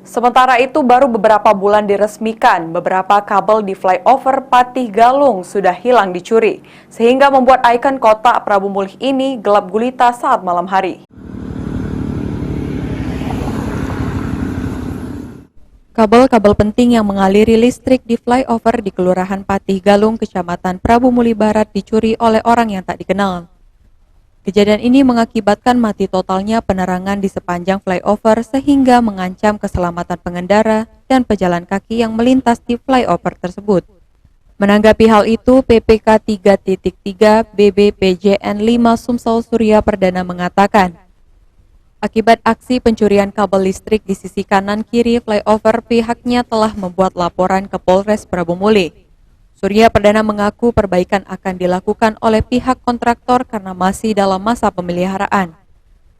Sementara itu, baru beberapa bulan diresmikan, beberapa kabel di flyover Patih Galung sudah hilang dicuri, sehingga membuat ikon kota Prabu Mulih ini gelap gulita saat malam hari. Kabel-kabel penting yang mengaliri listrik di flyover di Kelurahan Patih Galung, Kecamatan Prabu Mulih Barat dicuri oleh orang yang tak dikenal. Kejadian ini mengakibatkan mati totalnya penerangan di sepanjang flyover sehingga mengancam keselamatan pengendara dan pejalan kaki yang melintas di flyover tersebut. Menanggapi hal itu, PPK 3.3 BBPJN 5 Sumsel Surya Perdana mengatakan, akibat aksi pencurian kabel listrik di sisi kanan kiri flyover, pihaknya telah membuat laporan ke Polres Prabu Mulih. Surya Perdana mengaku perbaikan akan dilakukan oleh pihak kontraktor karena masih dalam masa pemeliharaan.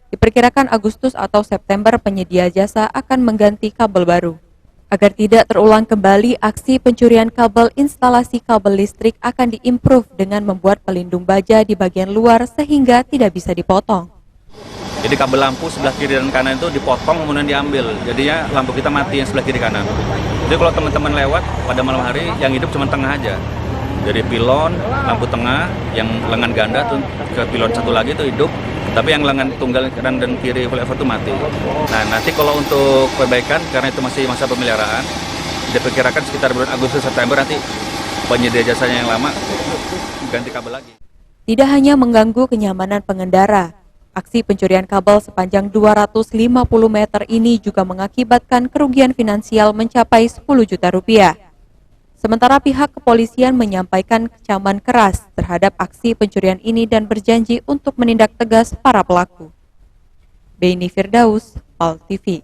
Diperkirakan Agustus atau September penyedia jasa akan mengganti kabel baru. Agar tidak terulang kembali, aksi pencurian kabel instalasi kabel listrik akan diimprove dengan membuat pelindung baja di bagian luar sehingga tidak bisa dipotong. Jadi kabel lampu sebelah kiri dan kanan itu dipotong kemudian diambil, jadinya lampu kita mati yang sebelah kiri kanan. Jadi kalau teman-teman lewat pada malam hari, yang hidup cuma tengah aja. Dari pilon, lampu tengah, yang lengan ganda tuh ke pilon satu lagi itu hidup, tapi yang lengan tunggal kanan dan kiri flyover itu mati. Nah nanti kalau untuk perbaikan, karena itu masih masa pemeliharaan, diperkirakan sekitar bulan Agustus September nanti penyedia jasanya yang lama ganti kabel lagi. Tidak hanya mengganggu kenyamanan pengendara, aksi pencurian kabel sepanjang 250 meter ini juga mengakibatkan kerugian finansial mencapai 10 juta rupiah. Sementara pihak kepolisian menyampaikan kecaman keras terhadap aksi pencurian ini dan berjanji untuk menindak tegas para pelaku. Beni Firdaus, PAL TV.